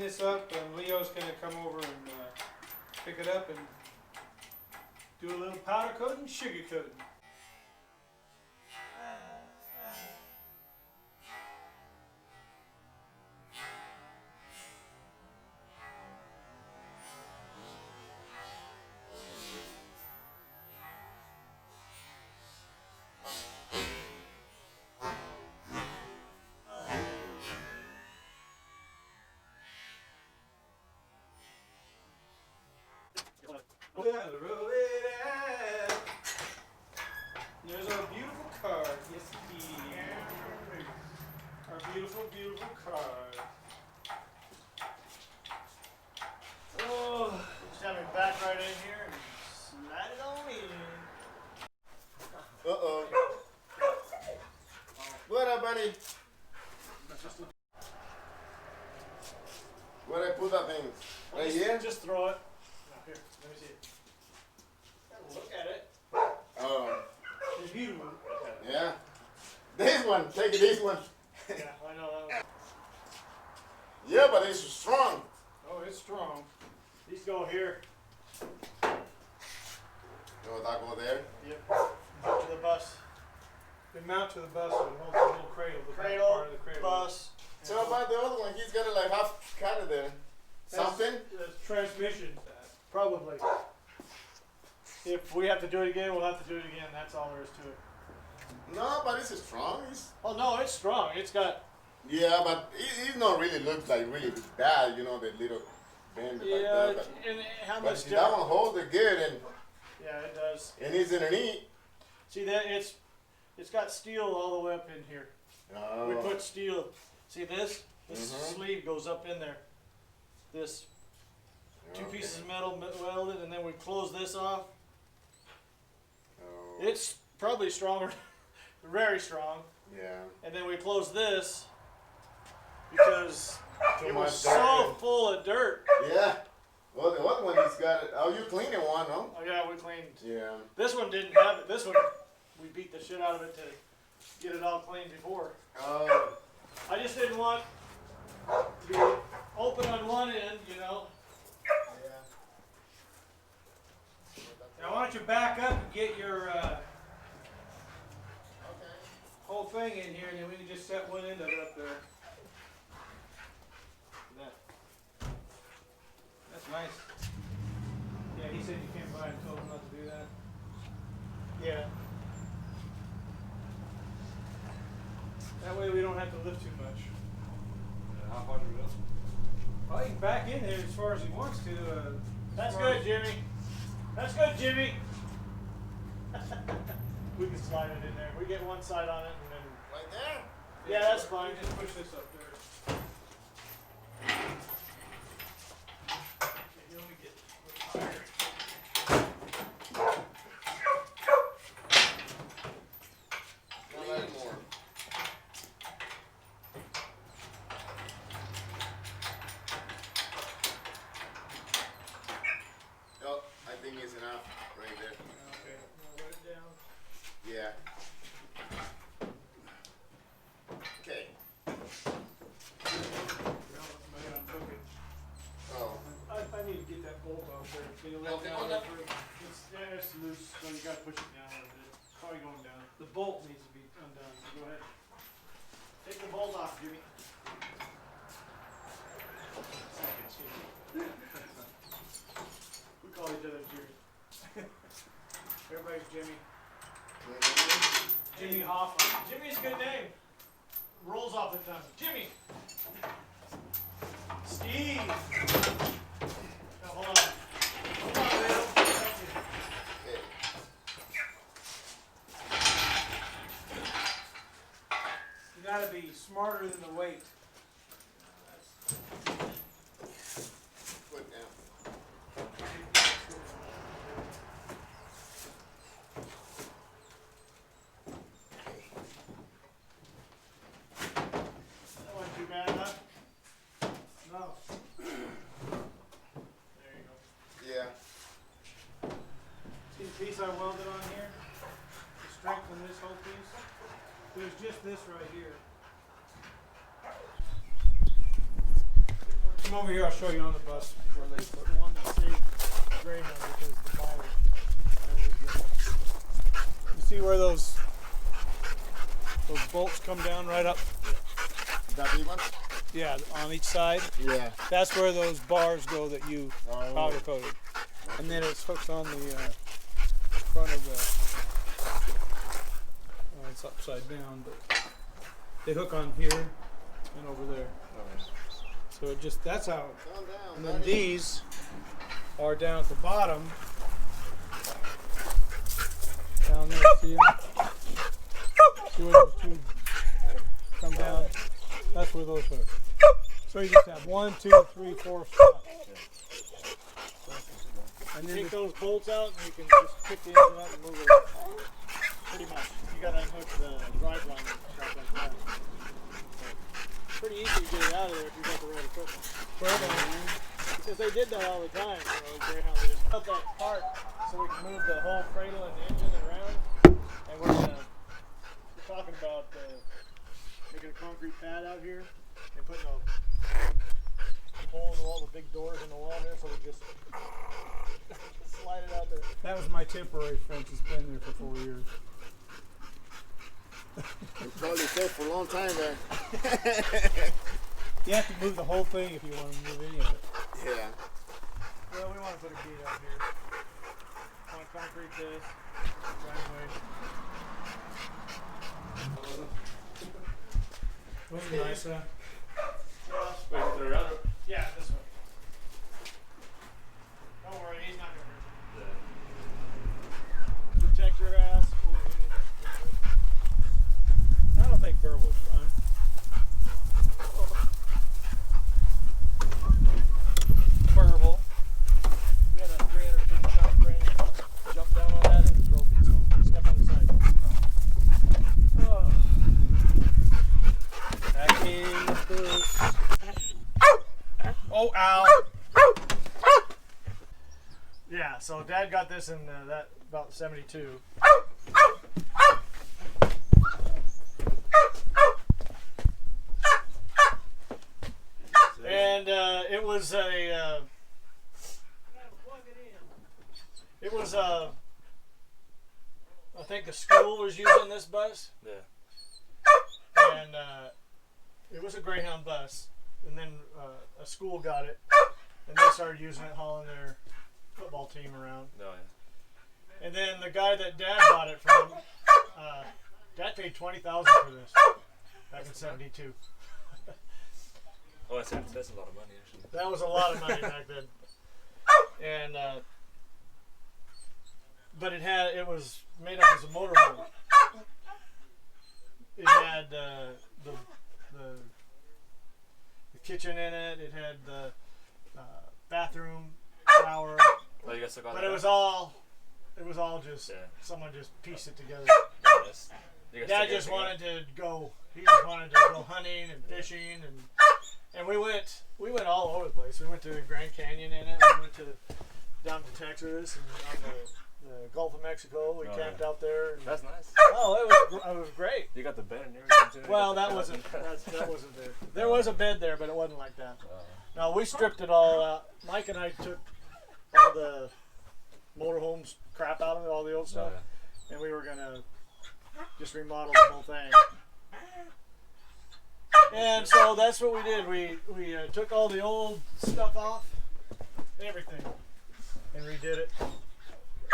this up, and Leo's going to come over and pick it up and do a little powder coating, sugar coating. Roll it out. There's our beautiful card. Yes, indeed. Our beautiful, beautiful card. Oh, just have it back right in here and slide it on in. Uh-oh. What up, buddy? Where I put that thing? Right here? Just throw it. No, here, let me see it. Look at it. Oh. It's beautiful. Yeah. This one. Take it, this one. Yeah, I know that one. Yeah, but it's strong. Oh, it's strong. These go here. Oh, that go there? Yep. Mount to the bus. They mount to the bus and hold the little cradle. The cradle, part of the cradle. Bus. So about the other one, he's got it like half cut of there. Something? That's transmission. Probably. If we have to do it again, we'll have to do it again. That's all there is to it. No, but it's strong. Oh no, it's strong. It's got. Yeah, but it not really looks like really bad, you know, the little bend Yeah, like that. and how But much? see, that one holds it good, and yeah, it does. and it's underneath. See that it's got steel all the way up in here. Oh. We put steel. See this? This Mhm. sleeve goes up in there. This two pieces of metal welded, and then we close this off. Oh. It's probably stronger, very strong. Yeah. And then we close this because Too it much was dirt. so full of dirt. Yeah. Well, the other one he's got it. Oh, you cleaning one, no? Oh yeah, we cleaned. Yeah. This one didn't have it. This one, we beat the shit out of it to get it all cleaned before. Oh. I just didn't want to be open on one end, you know. Yeah. Now why don't you back up and get your Okay. whole thing in here, and then we can just set one end of it up there. That's nice. Yeah, he said you can't buy it, told him not to do that. Yeah. That way we don't have to lift too much. How far do we go? Oh, he can back in there as far as he wants to. That's far good, as- Jimmy. That's good, Jimmy. We can slide it in there. We get one side on it and then. Right there. Yeah, that's fine. Just push this up there. Maybe let me get a little higher. Not anymore. Oh, I think it's enough right there. Okay, I'll let it down. Yeah. Okay. Oh. I need to get that bolt off there. Can you let Okay, it hold down? up. It's loose, so you gotta push it down a little bit. Probably going down. The bolt needs to be undone, so go ahead. Take the bolt off, Jimmy. Second, Jimmy. We call each other Jimmy. Everybody's Jimmy. Jimmy Hoffman. Jimmy's a good name. Rolls off the tongue. Jimmy. Steve. Now, hold on. Hold on, Bill. Thank you. Okay. You gotta be smarter than the weight. Put down. That wasn't too bad, huh? No. There you go. Yeah. See the piece I welded on here? To strengthen this whole piece? There's just this right here. Come over here, I'll show you on the bus where they put the one that saved Greyhound because the mileage. You see where those bolts come down right up? That big one? Yeah, on each side. Yeah. That's where those bars go that you powder coated. And then it's hooked on the front of the, it's upside down, but they hook on here and over there. So it just, that's how, and then these are down at the bottom, down there, see them? See where those two come down? That's where those hook. So you just have 1, 2, 3, 4 stops. And then take those bolts out and you can just pick the engine up and move it. Pretty much. You gotta unhook the drive line and stuff like that. Pretty easy to get it out of there if you've got the right equipment. Because they did that all the time, you know, Greyhound. They just cut that part so we can move the whole cradle and the engine around. And we're talking about making a concrete pad out here and putting a hole in all the big doors in the wall here, so we just slide it out there. That was my temporary fence. It's been there for 4 years. It probably stayed for a long time there. You have to move the whole thing if you want to move any of it. Yeah. Well, we want to put a gate out here. Want to concrete this driveway. Wasn't nice, huh? Yeah, this way. Don't worry, he's not going to hurt you. Protect your ass. I don't think Burr will run. Burble. We had a 350-pound crane jump down on that and broke it, so step on the side. Back in the boots. Oh, ow. Yeah, so Dad got this in that about 72. And it was a I think a school was using this bus. Yeah. And it was a Greyhound bus. And then a school got it, and they started using it, hauling their football team around. No, yeah. And then the guy that Dad bought it from, Dad paid $20,000 for this back in '72. Oh, that's a lot of money, actually. That was a lot of money back then. And but it was made up as a motorhome. It had the kitchen in it. It had the bathroom, shower. Oh, you guys took all But that it was all just someone just pieced it together. Nice. Dad just wanted to go. He just wanted to go hunting and fishing, and we went all over the place. We went to Grand Canyon in it. We went down to Texas and on the Gulf of Mexico. We camped out there. And, that's nice. Oh, it was great. You got the bed and everything too? Well, that wasn't there. There was a bed there, but it wasn't like that. No, we stripped it all out. Mike and I took all the motorhomes crap out of it, all the old stuff, and we were gonna just remodel the whole thing. And so that's what we did. We took all the old stuff off, everything, and redid it.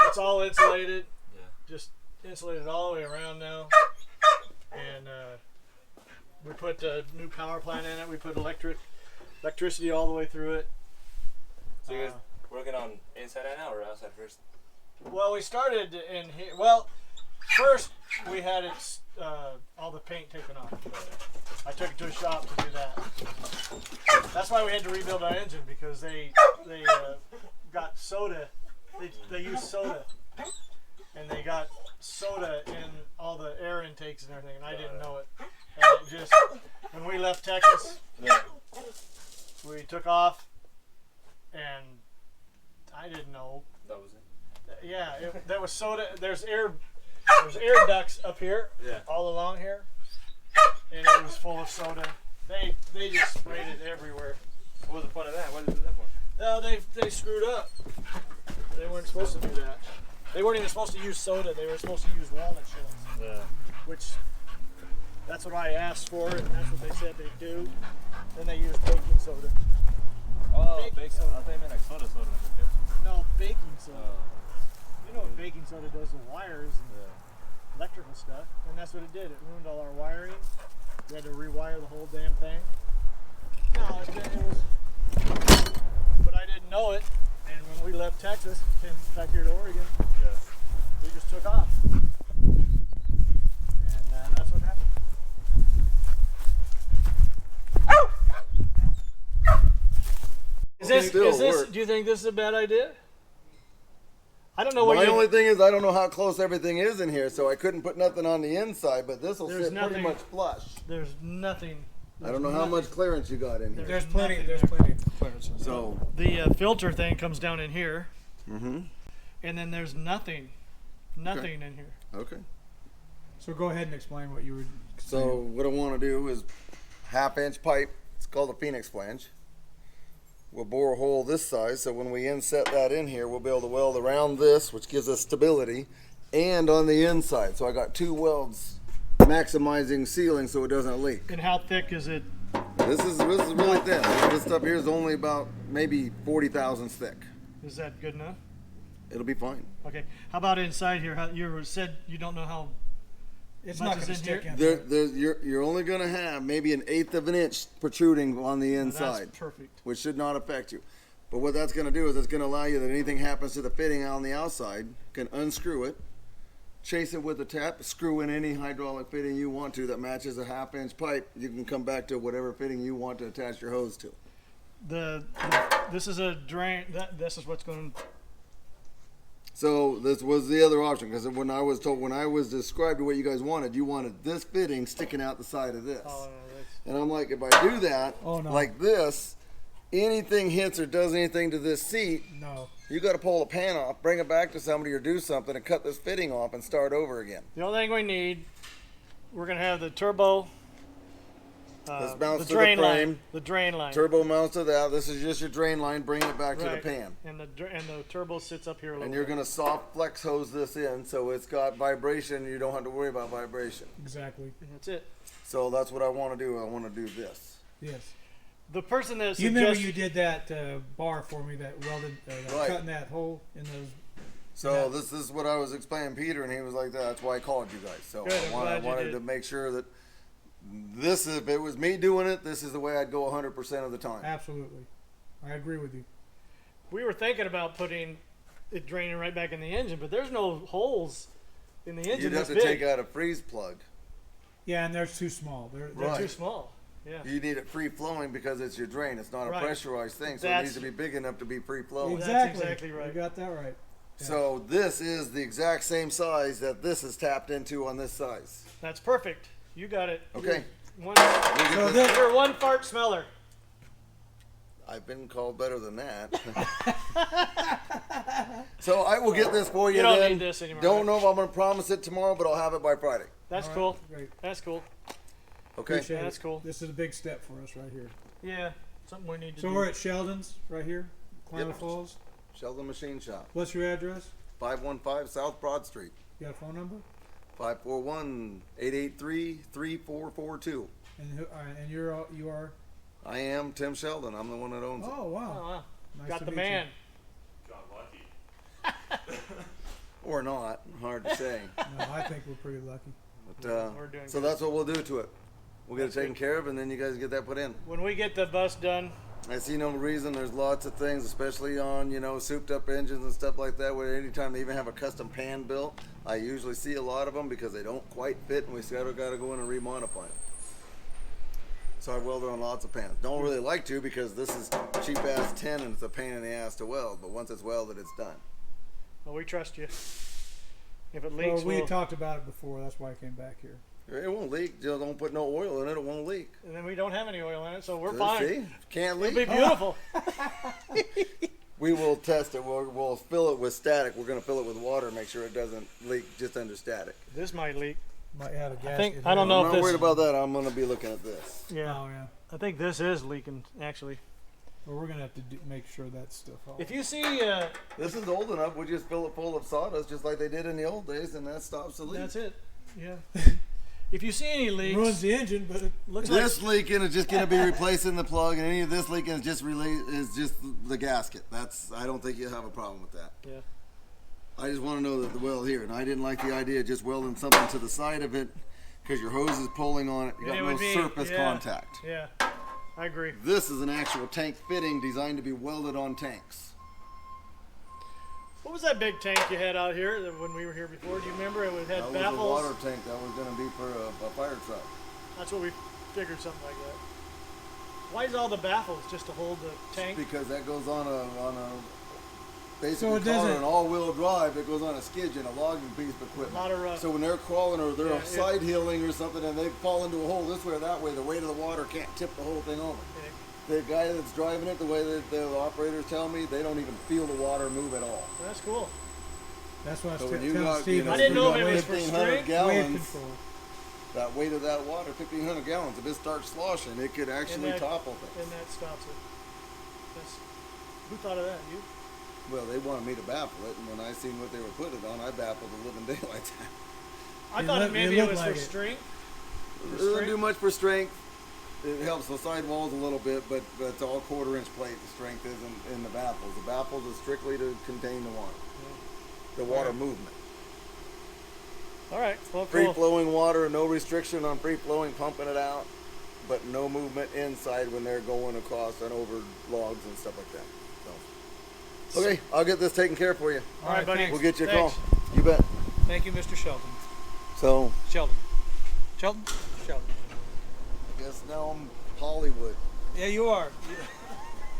It's all insulated. Yeah. Just insulated all the way around now. And we put a new power plant in it. We put electricity all the way through it. So you guys working on inside right now or outside first? Well, we started in here. Well, first we had it all the paint taken off. I took it to a shop to do that. That's why we had to rebuild our engine, because they got soda. They used soda, and they got soda in all the air intakes and everything, and I didn't know it. And it just, when we left Texas, we took off, and I didn't know. That was it. Yeah, there was soda. There's air ducts up here, all along here, and it was full of soda. They just sprayed it everywhere What was the point of that? What did they do that for? No, they screwed up. They weren't supposed to do that. They weren't even supposed to use soda. They were supposed to use walnut shells. Yeah. Which, that's what I asked for, and that's what they said they'd do. Then they used baking soda. Oh, Baking baking soda. soda. I thought you meant like soda. No, baking soda. You know what baking soda does to wires and electrical stuff, and that's what it did. It ruined all our wiring. We had to rewire the whole damn thing. No, it was, but I didn't know it, and when we left Texas, came back here to Oregon, we just took off. And that's what happened. Is this, do you think this is a bad idea? I don't know what My only thing is I don't know how close everything is in here, so I couldn't put nothing on the inside, but this will sit pretty much flush. There's nothing. I don't know how much clearance you got in here. There's plenty of clearance. So The filter thing comes down in here, mm-hmm. and then there's nothing in here. Okay. So go ahead and explain what you were So what I want to do is 1/2-inch pipe. It's called a Phoenix Flange. We'll bore a hole this size, so when we inset that in here, we'll be able to weld around this, which gives us stability, and on the inside. So I got 2 welds maximizing sealing so it doesn't leak. And how thick is it? This is really thin. This stuff here is only about maybe 40 thousandths thick. Is that good enough? It'll be fine. Okay. How about inside here? How, you said you don't know how. It's much not is going to in stick here? in there. You're only going to have maybe 1/8 of an inch protruding on the inside, That's perfect. which should not affect you. But what that's going to do is it's going to allow you that anything happens to the fitting on the outside, can unscrew it, chase it with a tap, screw in any hydraulic fitting you want to that matches a 1/2-inch pipe. You can come back to whatever fitting you want to attach your hose to. This is a drain. This is what's going. So this was the other option, because when I was described what you guys wanted, you wanted this fitting sticking out the side of this. Oh, And I'm like, if I do that, like this, anything hits or does anything to this seat, you got to pull the pan off, bring it back to somebody or do something and cut this fitting off and start over again. The only thing we need, we're going to have the turbo, This mounts the to drain the frame. line, the drain line. Turbo mounts to that. This is just your drain line, bringing it back to the pan. And the turbo sits up here a little And you're bit. going to soft flex hose this in so it's got vibration. You don't have to worry about vibration. Exactly. And that's it. So that's what I want to do. I want to do this. Yes. The person that You remember suggested, you did that bar for me, that welded, Right. cutting that hole in those. So this is what I was explaining Peter, and he was like, that's why I called you guys. So Good, I'm I glad you wanted did. to make sure that this, if it was me doing it, this is the way I'd go 100% of the time. Absolutely. I agree with you. we were thinking about putting it draining right back in the engine, but there's no holes in the engine. You'd have this to big. take out a freeze plug. Yeah, and they're too small. They're They're too Right. small. Yeah. You need it free flowing because it's your drain. It's not a Right. pressurized thing, so it That's- needs to be big enough to be free flowing. That's exactly right. You got that right. Yeah. So this is the exact same size that this is tapped into on this size. That's perfect. You got it. Okay. You're So this, you're one fart smeller. I've been called better than that. So I will get this for you. You don't then. need this anymore. Don't know if I'm going to promise it tomorrow, but I'll have it by Friday. That's All right, cool. great. That's cool. Okay. Appreciate Yeah, that's it. cool. This is a big step for us right here. Yeah. Something we need to So do. we're at Sheldon's right here, Klamath Yep. Falls. Sheldon Machine Shop, What's your address? 515 South Broad Street, You got a phone number? 541-883-3442. And you are. I am Tim Sheldon. I'm the one that owns it. Oh wow. Oh, wow. Nice Got to the meet man. John Lucky. Or not. Hard to say. You. No, I think we're pretty lucky. But, We're doing so good. that's what we'll do to it. We'll get it taken care of, and then you guys get that put in. When we get the bus done, I see no reason. There's lots of things, especially on, souped up engines and stuff like that, where anytime they even have a custom pan built, I usually see a lot of them because they don't quite fit, and we got to go in and remodify them. So I welded on lots of pans. Don't really like to because this is cheap ass tin and it's a pain in the ass to weld, but once it's welded, it's done. well, we trust you. If it Well, leaks, we we'll, talked about it before. That's why I came back here. It won't leak. Just don't put no oil in it. It won't leak. and then we don't have any oil in it, so we're See? fine. Can't It'll be leak. beautiful. We will test it. We'll fill it with static. We're going to fill it with water, make sure it doesn't leak just under static. This might leak. Might add a gasket. think- here. I don't know I'm if not this- worried about that. I'm going to be looking at this. Yeah. Oh yeah. I think this is leaking, actually. Well, we're gonna have to make sure that stuff. If you see, This is old enough. We just fill it full of sawdust, just like they did in the old days, and that stops the leak. that's it. Yeah. If you see any leaks, ruins the engine, but it looks like This leaking is just going to be replacing the plug, and any of this leaking is just the gasket. I don't think you'll have a problem with that. yeah. I just want to know that the weld here, and I didn't like the idea of just welding something to the side of it because your hose is pulling on it. You got And it no would be- surface yeah. contact. Yeah, I agree. This is an actual tank fitting designed to be welded on tanks. What was that big tank you had out here when we were here before? Do you remember? It had That was a baffles. water tank that was going to be for a fire truck. That's what we figured, something like that. Why is all the baffles just to hold the tank? Because that goes on a So basically it call it doesn't- an all-wheel drive. It goes on a skidge and a logging piece of equipment. A lot of So when they're crawling or they're Yeah, side hilling or something and they fall into a hole this way or that way, the weight of the water can't tip the whole thing over. The guy that's driving it, the way that the operators tell me, they don't even feel the water move at all. That's cool. that's what I So was when you telling got, Steve. I didn't know if it was wave, for 1,500 strength. wave gallons, control. that weight of that water, 1,500 gallons, if it starts sloshing, it could actually that- topple things. And that stops it. That's, who thought of that? You? Well, they wanted me to baffle it, and when I seen what they were putting it on, I baffled the living daylights out. I It thought looked- maybe it it looked was like for it. strength. It doesn't do much for strength. It helps the sidewalls a little bit, but it's all 1/4-inch plate. The strength isn't in the baffles. The baffles is strictly to contain the water, the water movement. All right. Well, Free cool. flowing water, no restriction on free flowing, pumping it out, but no movement inside when they're going across and over logs and stuff like that. So. Okay, I'll get this taken care of for you. All right, buddy. thanks. We'll get you a Thanks. call. You bet. Thank you, Mr. Sheldon. So, Sheldon. Sheldon. I guess now I'm Hollywood. Yeah, you are.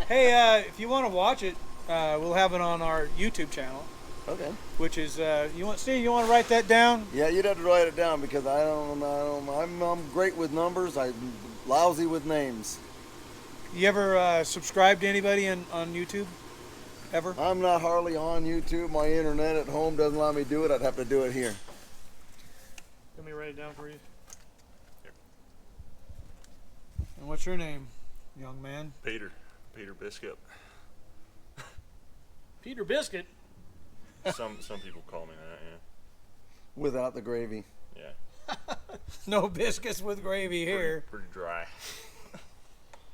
Hey, if you want to watch it, we'll have it on our YouTube channel, Okay. which is Steve, you want to write that down? Yeah, you'd have to write it down because I'm great with numbers. I'm lousy with names. You ever subscribe to anybody on YouTube? Ever? I'm not hardly on YouTube. My internet at home doesn't allow me to do it. I'd have to do it here. Let me write it down for you. And what's your name, young man? Peter Biscuit. Peter Biscuit. Some people call me that. Without the gravy. Yeah. No biscuits with gravy here. Pretty dry.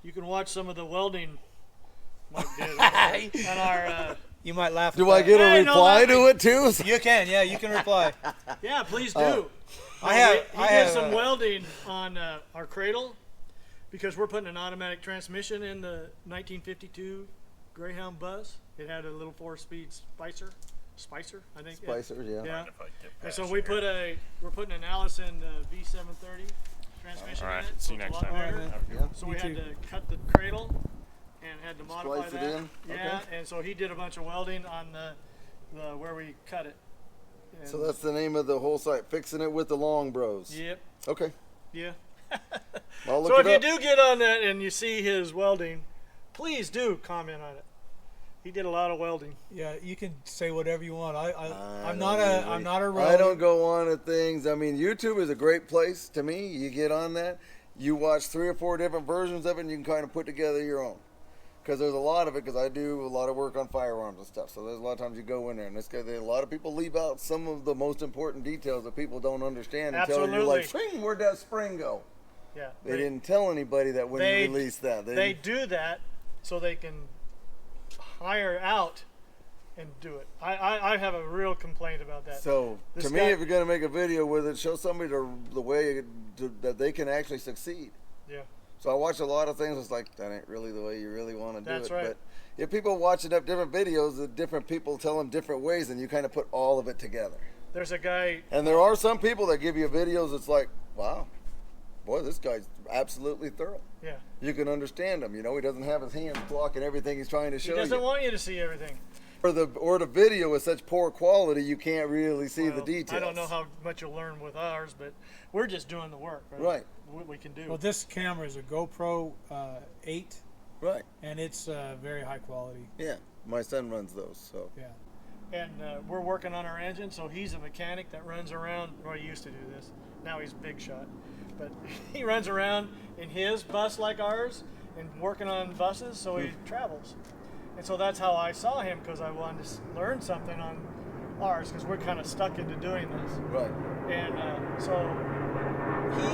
You can watch some of the welding Mike did on our. You might laugh. Do at I that. get a Hey, no, reply that- to it too? You can, yeah, you can reply. Yeah, please do. Oh. I He have did some welding on our cradle because we're putting an automatic transmission in the 1952 Greyhound bus. It had a little 4-speed Spicer, I think. Spicers, yeah. Yeah. If I get And so past we're here. putting an Allison V730 transmission All right. in it. See So you it's a next lot time. better. Alright, Yeah. So Me we had too. to cut the cradle and had to modify Splice that. it in? Yeah, Okay. and so he did a bunch of welding on the where we cut it. And So that's the name of the whole site, Fixing It with the Long Bros. Yep. Okay. Yeah. I'll look So it if up. you do get on that and you see his welding, please do comment on it. He did a lot of welding. Yeah, you can say whatever you want. I I'm don't not a usually- I'm not a I road. don't go on at things. I mean, YouTube is a great place to me. You get on that, you watch 3 or 4 different versions of it, and you can kind of put together your own. Because there's a lot of it. Because I do a lot of work on firearms and stuff. So there's a lot of times you go in there, and a lot of people leave out some of the most important details that people don't understand until you're like, Absolutely. "Swing, where'd that spring go?" Yeah. They didn't tell anybody that when they- you released that. They do that so they can hire out and do it. I have a real complaint about that. So This to me, guy- if you're going to make a video with it, show somebody the way that they can actually succeed. Yeah. So I watch a lot of things. It's like, that ain't really the way you really want to do That's it. right. But if people watch enough different videos, the different people tell them different ways, and you kind of put all of it together. There's a guy. And there are some people that give you videos that's like, wow, boy, this guy's absolutely thorough. Yeah. You can understand him. You know, he doesn't have his hands blocking everything he's trying to He show doesn't you. want you to see everything. Or the video is such poor quality, you can't really see the Well, details. I don't know how much you'll learn with ours, but we're just doing the work. Right. What we can do. Well, this camera is a GoPro 8, Right. and it's very high quality. Yeah. My son runs those, so. Yeah. And we're working on our engine, so he's a mechanic that runs around. Well, he used to do this. Now he's big shot. But he runs around in his bus like ours, and working on buses, so he travels. And so that's how I saw him, because I wanted to learn something on ours, because we're kind of stuck into doing this. Right. And so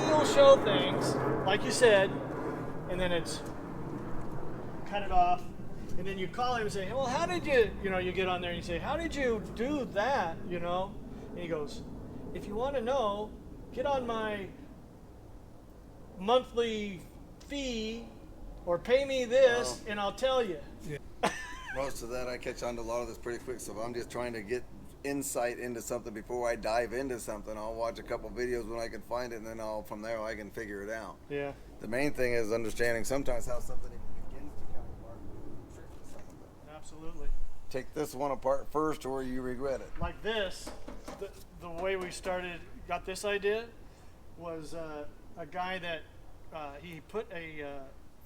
he'll show things, like you said, and then it's cut it off. And then you call him and say, well, how did you, you get on there and you say, how did you do that, And he goes, if you want to know, get on my monthly fee or pay me this and I'll tell you. Yeah. Most of that, I catch on to a lot of this pretty quick, so if I'm just trying to get insight into something before I dive into something, I'll watch a couple videos when I can find it, and then from there I can figure it out. Yeah. The main thing is understanding sometimes how something even begins to come apart. Trick to some of it. Absolutely. Take this one apart first or you regret it. Like this, the way we got this idea was a guy that he put a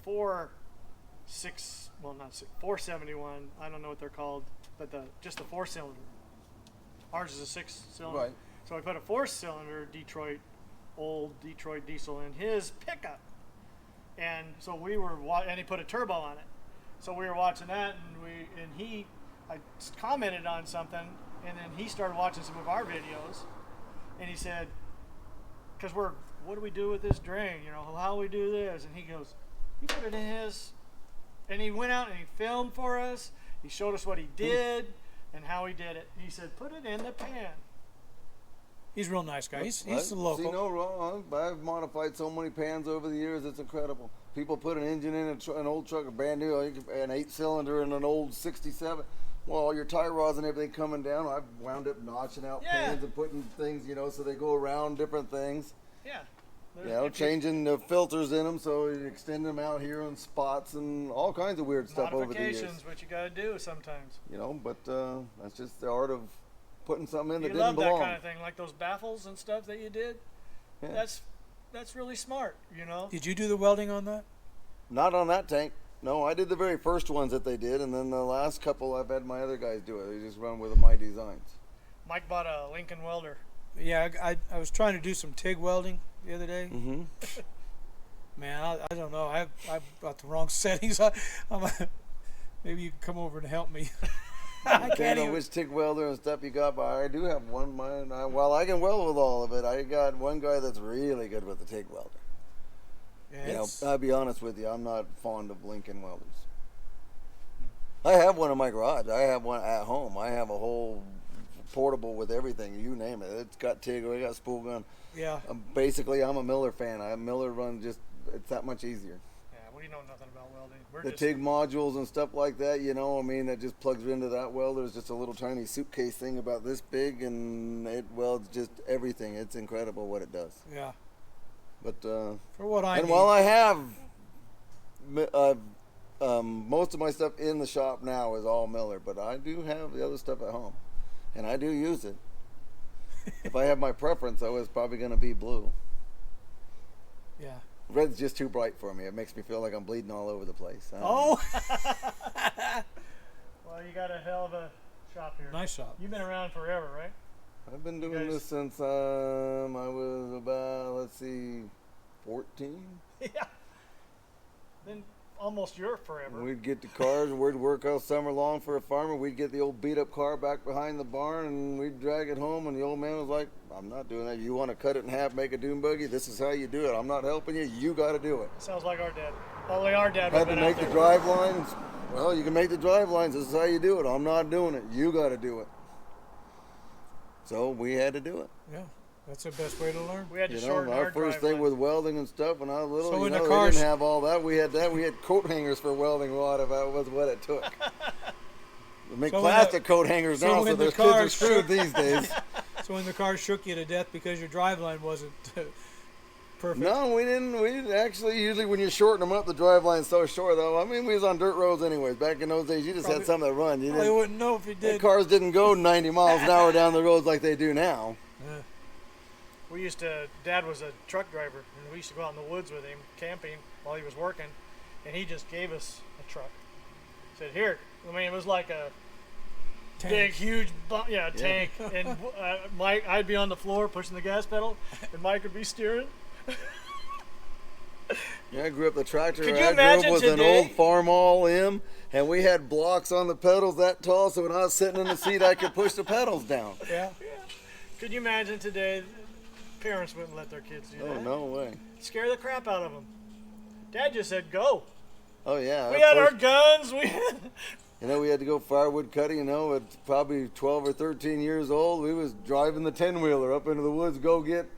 471, I don't know what they're called, but just the 4-cylinder. Ours is a 6-cylinder. Right. So I put a 4-cylinder old Detroit diesel in his pickup. And so and he put a turbo on it. So we were watching that, and I commented on something, and then he started watching some of our videos, and he said, because what do we do with this drain? How do we do this? And he goes, he put it in his, and he went out and he filmed for us. He showed us what he did and how he did it. He said, put it in the pan. He's a real nice guy. He's the See, local. no wrong. I've modified so many pans over the years, it's incredible. People put an engine in an old truck, a brand new, an 8-cylinder in an old 67. Well, all your tie rods and everything coming down, I've wound up notching out pans and putting things, so they go around different things. Yeah. Changing the filters in them, so you extend them out here on spots and all kinds of weird stuff over the years. Modifications, what you got to do sometimes. But that's just the art of putting something in that You didn't love belong. that kind of thing, like those baffles and stuff that you did. Yeah. That's really smart, Did you do the welding on that? Not on that tank. No, I did the very first ones that they did, and then the last couple I've had my other guys do it. They just run with my designs. Mike bought a Lincoln welder. Yeah, I was trying to do some TIG welding the other day. Mm-hmm. Man, I don't know. I've got the wrong settings. Maybe you can come over and help me. I can't know which TIG welder and stuff you got, but I do have one. While I can weld with all of it, I got one guy that's really good with the TIG welder. Yeah, I'll be honest with you, I'm not fond of Lincoln welders. I have one in my garage. I have one at home. I have a whole portable with everything, you name it. It's got TIG, I got spool gun. Yeah. Basically, I'm a Miller fan. Miller run it's that much easier. Yeah, we know nothing about welding. The TIG modules and stuff like that, that just plugs into that welder. It's just a little tiny suitcase thing about this big, and it welds just everything. It's incredible what it does. Yeah. But for what I need. while I have most of my stuff in the shop now is all Miller, but I do have the other stuff at home, and I do use it. If I have my preference, though, it's probably going to be blue. Yeah. Red's just too bright for me. It makes me feel like I'm bleeding all over the place. Oh. Well, you got a hell of a shop here. Nice shop. You've been around forever, right? I've been doing this since I was about, 14. Yeah. Then almost your forever. We'd get the cars, we'd work all summer long for a farmer. We'd get the old beat up car back behind the barn, and we'd drag it home, and the old man was like, I'm not doing that. You want to cut it in half, make a dune buggy? This is how you do it. I'm not helping you. You got to do it. Sounds like our dad. Only our dad Had would to make the drive lines. Well, you can make the drive lines. This is how you do it. I'm not doing it. You got to do it. So we had to do it. Yeah, that's the best way to learn. We had to shorten our first thing with welding and stuff when I was little, So in the they cars- didn't have all that. We had coat hangers for welding rod if that was what it took. We make So when plastic coat hangers now, so when the their kids are cars screwed shook- these days. So when the car shook you to death because your drive line wasn't perfect. No, we didn't. We didn't actually. Usually, when you shorten them up, the drive line's so short. Though, I mean, we was on dirt roads anyways. Back in those days, you just had something to run. You Probably didn't. wouldn't know if you The did. cars didn't go 90 miles an hour down the roads like they do now. Yeah. We used to, Dad was a truck driver, and we used to go out in the woods with him camping while he was working, and he just gave us a truck. Said, here, I mean, it was like a Tank. big, huge, tank, and Mike, I'd be on the floor pushing the gas pedal, and Mike would be steering. Yeah, I grew up the tractor Could I you grew up imagine was an today? old Farm All M, and we had blocks on the pedals that tall, so when I was sitting in the seat, I could push the pedals down. Yeah. Could you imagine today? Parents wouldn't let their kids do Oh, that. no way. Scare the crap out of them. Dad just said go. Oh, yeah. We had our guns. We we had to go firewood cutting, at probably 12 or 13 years old. We was driving the 10-wheeler up into the woods, go get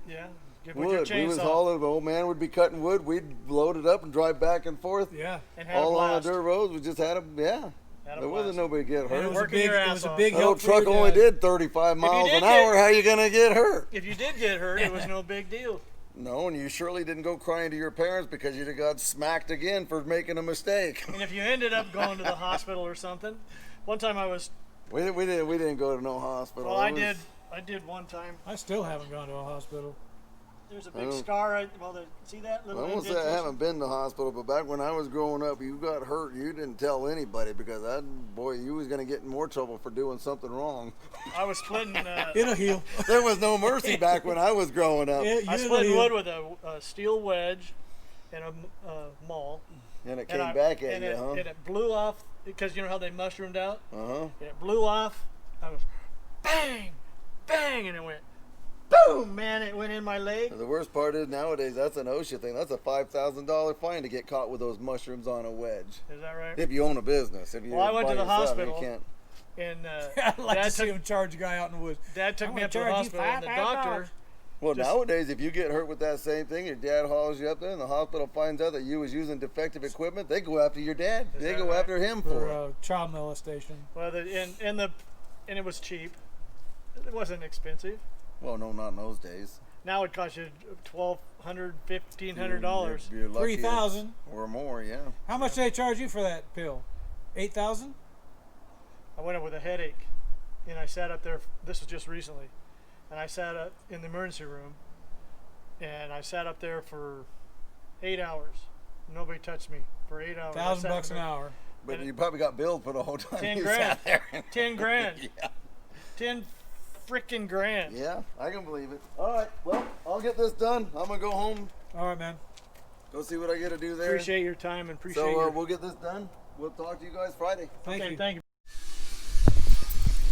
Get with wood. your We was chainsaw. hauling, the old man would be cutting wood. We'd load it up and drive back and forth. Yeah. And had All a on the blast. dirt roads. We just had a, there wasn't nobody get And hurt. it was a big, That help old for truck your only dad. did 35 miles did an hour. How you going to get hurt? If you did get hurt, it was no big deal. No, and you surely didn't go crying to your parents because you'd have got smacked again for making a mistake. And if you ended up going to the hospital or something, one time I was. We didn't go to no hospital. Well, I did one time. I still haven't gone to a hospital. There's a big scar. See that little? I won't say I haven't been to hospital, but back when I was growing up, you got hurt, you didn't tell anybody because you was gonna get in more trouble for doing something wrong. I was splitting. It'll heal. There was no mercy back when I was growing up. I split wood with a steel wedge and a maul. And it came back at you, huh? And it blew off because you know how they mushroomed out. Uh-huh. And it blew off. I was bang, bang, and it went boom. Man, it went in my leg. The worst part is nowadays that's an OSHA thing. That's a $5,000 fine to get caught with those mushrooms on a wedge. Is that right? If you own a business. If you Well, I went by to the yourself, hospital. You can't. And I'd like Dad to see took- him charge a guy out in the woods. Dad took I'm me gonna up to the charge you hospital, and the doctor. Well, Just- nowadays, if you get hurt with that same thing, your dad hauls you up there, and the hospital finds out that you was using defective equipment, they go after your dad. Is They that go right? after him For for it. child molestation. Well, and it was cheap. It wasn't expensive. Well, no, not in those days. Now it costs you $1,200, $1,500. You're lucky it's- 3,000 or more, yeah. How much do they charge you for that pill? 8,000? I went up with a headache, and I sat up there. This was just recently, and I sat up in the emergency room, and I sat up there for 8 hours. Nobody touched me for 8 hours. I sat $1,000 in an there. hour. But And you probably got billed for the whole time 10 you grand. sat there. 10 grand. Yeah. 10 freaking grand. Yeah, I can believe it. All right, well, I'll get this done. I'm going to go home, All right, man. go see what I got to do there. Appreciate your time and appreciate So your. we'll get this done. We'll talk to you guys Friday. Thank Okay, you. thank you.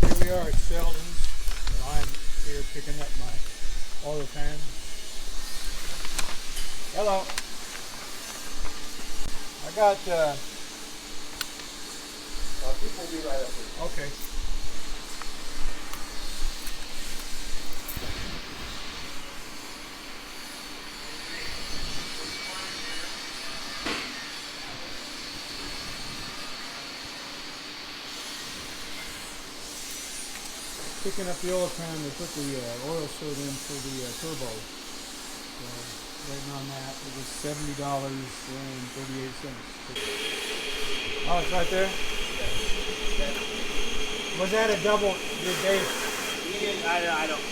Here we are at Sheldon's, and I'm here picking up my oil pan. Hello. I got, People will be right up here. okay. Picking up the oil pan to put the oil soot in for the turbo. So, waiting on that. It was $70.38. Oh, it's right there? Was that a double? Did Dave? I don't.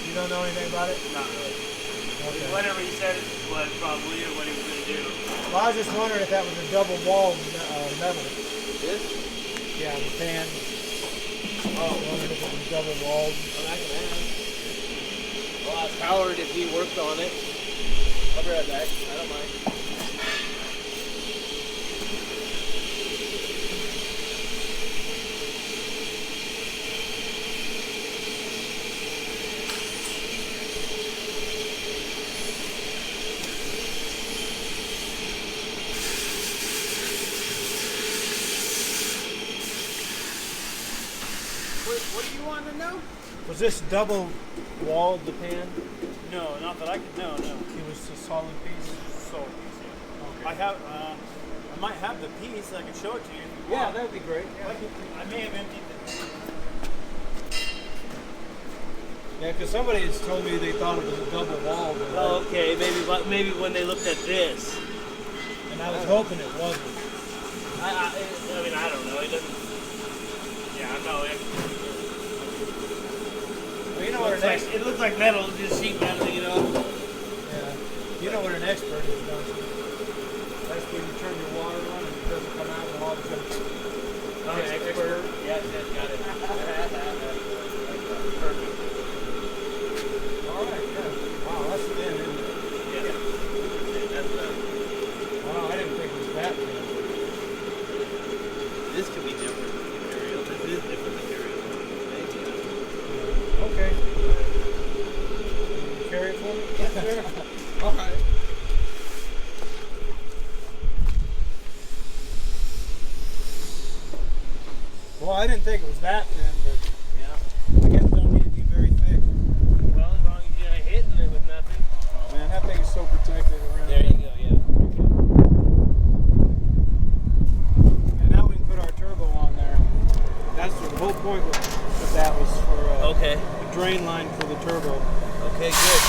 You don't know anything about it? Not really. Okay. Whatever he said was probably or what he was going to do. Well, I was just wondering if that was a double walled metal. This? Yeah, the pan. Oh, I wondered if it was double walled. well, that can happen. Well, it's powered if he worked on it. I'll be right back. I don't mind. What do you want to know? Was this double walled, the pan? No, not that I can. No. It was a solid piece? Solid piece, yeah. Okay. I have. I might have the piece. I can show it to you. If you Yeah, want. that would be great. I may have emptied the. Yeah, because somebody has told me they thought it was a double walled. Oh, okay, maybe when they looked at this. And I was hoping it wasn't. I mean, I don't know. It doesn't. Yeah, no. Well, you know what an expert. It looks like metal, just sheet metal, you know. Yeah. You know what an expert is, don't you? That's when you turn your water on and it doesn't come out and all of a sudden. Oh, expert. Yes, got it. Perfect. All right, yeah. Wow, that's thin, isn't it? Yeah. That's All right. Well, I didn't think it was that thin, but Yeah. I guess it don't need to be very thick. Well, as long as you're not hitting it with nothing. Oh, man, that thing is so protected around There you go, yeah. And now we can put our turbo on there. That's the whole point of that was for Okay. a drain line for the turbo. Okay, good.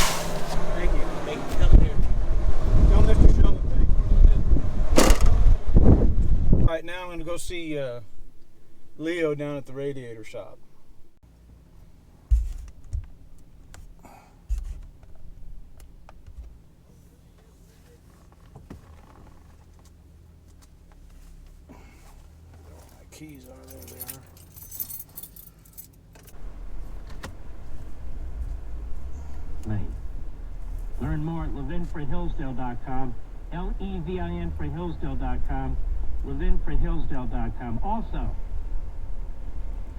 Thank you. Make it come here. Tell Mr. Sheldon thank you. All right, now I'm going to go see Leo down at the radiator shop. My keys are there. They are. Lane. Learn more at levinforhillsdale.com, Levin for Hillsdale.com, levinforhillsdale.com. Also,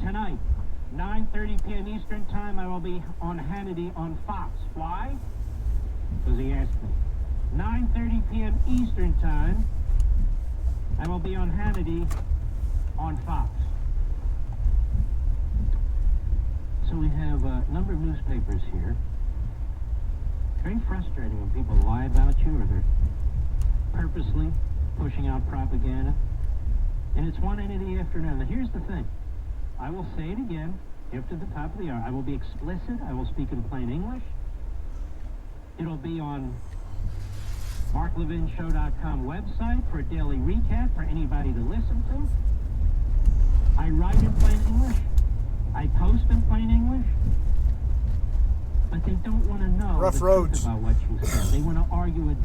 tonight, 9:30 p.m. Eastern Time, I will be on Hannity on Fox. Why? Because he asked me. 9:30 p.m. Eastern Time, I will be on Hannity on Fox. So we have a number of newspapers here. Very frustrating when people lie about you or they're purposely pushing out propaganda. And it's 1 entity after another. Here's the thing. I will say it again, after the top of the hour. I will be explicit. I will speak in plain English. It'll be on MarkLevinShow.com website for a daily recap for anybody to listen to. I write in plain English. I post in plain English. But they don't want to know Rough the roads. truth about what you said. They want to argue it.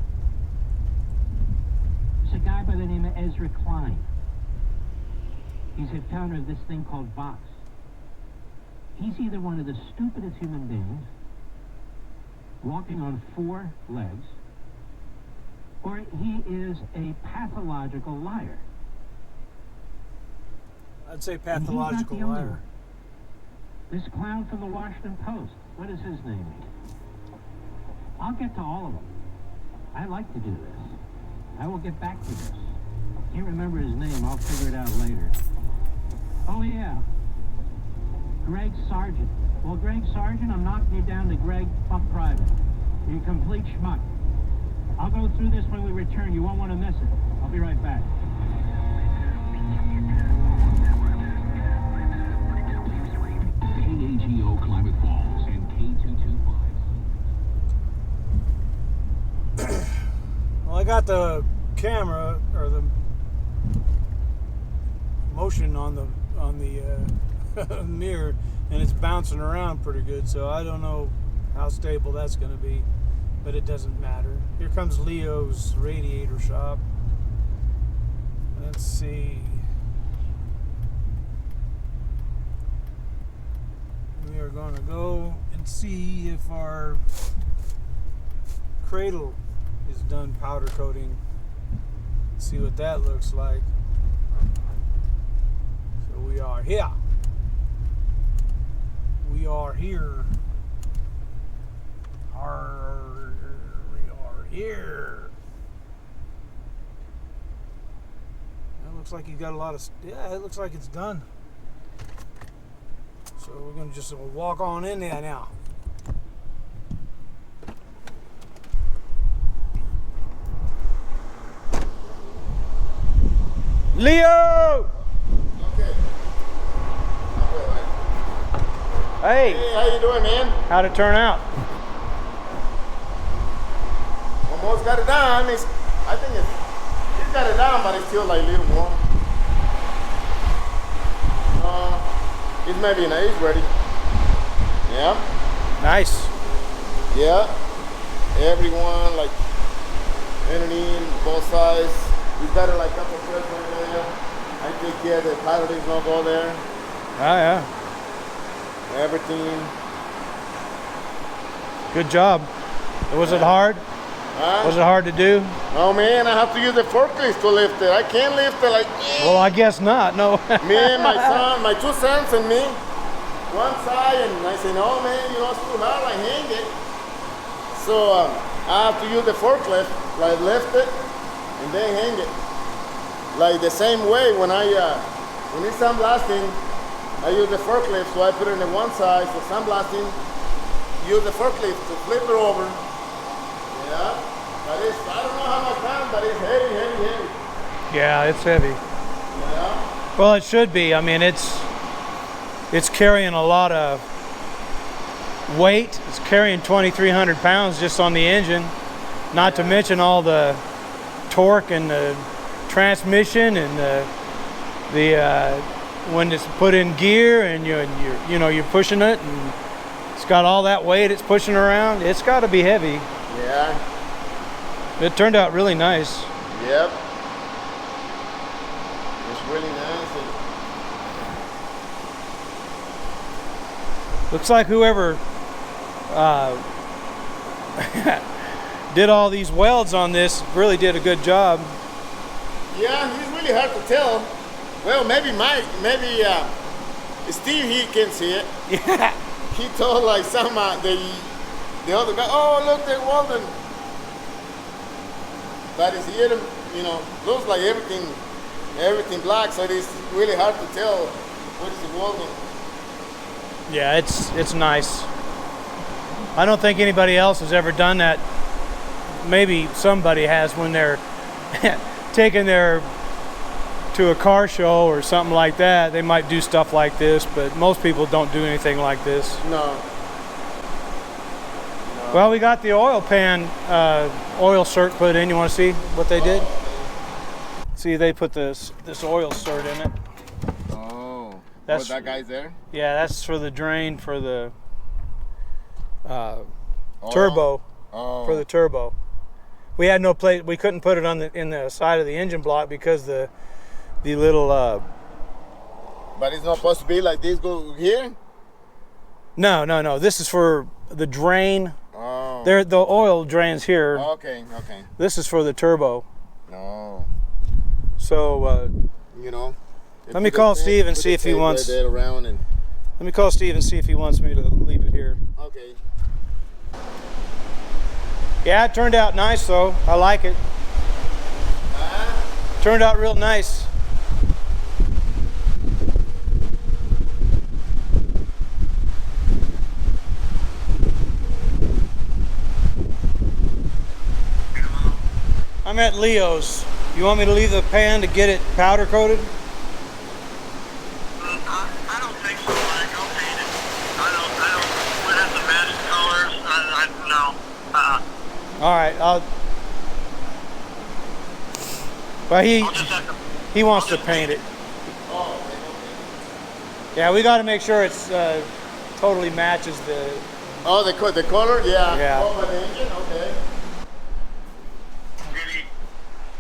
There's a guy by the name of Ezra Klein. He's the founder of this thing called Vox. He's either one of the stupidest human beings, walking on 4 legs, or he is a pathological liar. I'd say And he's not pathological the only liar. one. This clown from the Washington Post, what is his name? I'll get to all of them. I like to do this. I will get back to this. Can't remember his name. I'll figure it out later. Oh, yeah. Greg Sargent. Well, Greg Sargent, I'm knocking you down to Greg Fuck Private. You're a complete schmuck. I'll go through this when we return. You won't want to miss it. I'll be right back. KAGO Climate Falls and K225. Well, I got the camera or the motion on the mirror, and it's bouncing around pretty good. So I don't know how stable that's going to be, but it doesn't matter. Here comes Leo's radiator shop. Let's see. We are going to go and see if our cradle is done powder coating. See what that looks like. So we are here. We are here. We are here. That looks like you got a lot of. Yeah, it looks like it's done. So we're gonna just walk on in there now. Leo! Okay. Hey, Hey, how you doing, man? how'd it turn out? Almost got it done. I think it's got it down, but it's still like a little warm. It's maybe an age ready. Yeah. Nice. Yeah. Everyone like underneath both sides. We've got it like couple threads right there. I take care the piloting's not go there. Oh yeah. Everything. Good job. Was it hard? Huh? Was it hard to do? Oh man, I have to use the forklift to lift it. I can't lift it like Well, I guess not. No. me and my son, my 2 sons and me. One side, and I say, no man, you know, it's too hard, I hang it. So I have to use the forklift, like lift it and then hang it. Like the same way when when it's sandblasting, I use the forklift, so I put it in one side. So sandblasting, use the forklift to flip it over. Yeah, but it's, I don't know how much pound, but it's heavy, heavy, heavy. Yeah, it's heavy. Yeah. Well, it should be. I mean, it's carrying a lot of weight. It's carrying 2,300 pounds just on the engine, not to mention all the torque and the transmission and the when it's put in gear and you're pushing it, and it's got all that weight it's pushing around. It's got to be heavy. Yeah. It turned out really nice. Yep. It's really nice. Looks like whoever did all these welds on this really did a good job. Yeah, it's really hard to tell. Well, maybe Steve, he can see it. Yeah. He told like some the other guy, oh look, they're welding. But it's here, looks like everything black, so it's really hard to tell what is welding. Yeah, it's nice. I don't think anybody else has ever done that. Maybe somebody has when they're taking their to a car show or something like that. They might do stuff like this, but most people don't do anything like this. No. Well, we got the oil pan oil cert put in. You want to see what they did? See, they put this oil cert in it. Oh. That's that guy's there? Yeah, that's for the drain for the turbo. Oh. For the turbo. We had no place. We couldn't put it on in the side of the engine block because the little. But it's not supposed to be like this. Go here. No. This is for the drain. Oh. There, the oil drains here. Okay. This is for the turbo. No. So. Let me call Steve and see if he wants. Let me call Steve and see if he wants me to leave it here. Okay. Yeah, it turned out nice though. I like it. Turned out real nice. I'm at Leo's. You want me to leave the pan to get it powder coated? I don't think so, Mike. I'll paint it. I don't. We have to match the colors. No. All right. Well, he wants to paint it. Yeah, we got to make sure it's totally matches the. Oh, the color, yeah. Yeah. Oh, the engine, okay. Did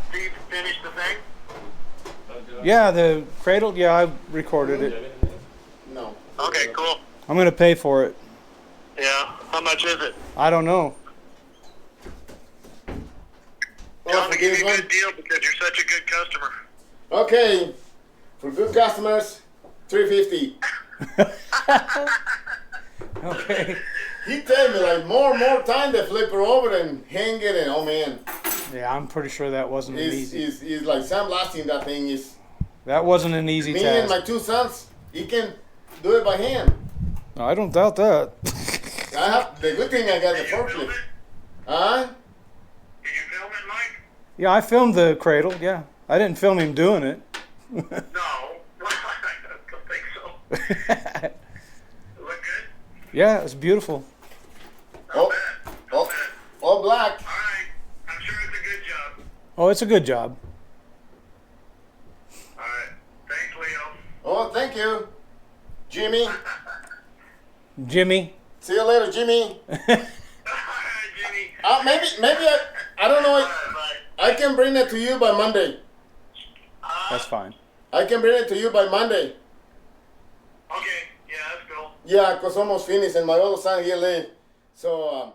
Steve finish the thing? Yeah, the cradle. Yeah, I recorded it. No. Okay, cool. I'm gonna pay for it. Yeah. How much is it? I don't know. Tell him to give you a good deal because you're such a good customer. Okay, for good customers, $350. Okay. He tell me like more time they flip her over and hang it, and oh man. Yeah, I'm pretty sure that wasn't an easy. It's like sandblasting. That thing is. That wasn't an easy me task. and my two sons, he can do it by hand. No, I don't doubt that. The good thing I got the forklift. Huh? Did you film it, Mike? Yeah, I filmed the cradle. Yeah, I didn't film him doing it. No. I don't think so. It look good? Yeah, it's beautiful. All black. All right. I'm sure it's a good job. Oh, it's a good job. All right. Thanks, Leo. Oh, thank you, Jimmy. Jimmy. See you later, Jimmy. Jimmy. Maybe I don't know. Bye. I can bring it to you by Monday. That's fine. I can bring it to you by Monday. Okay. Yeah, that's cool. Yeah, because almost finished and my other son, he left. So,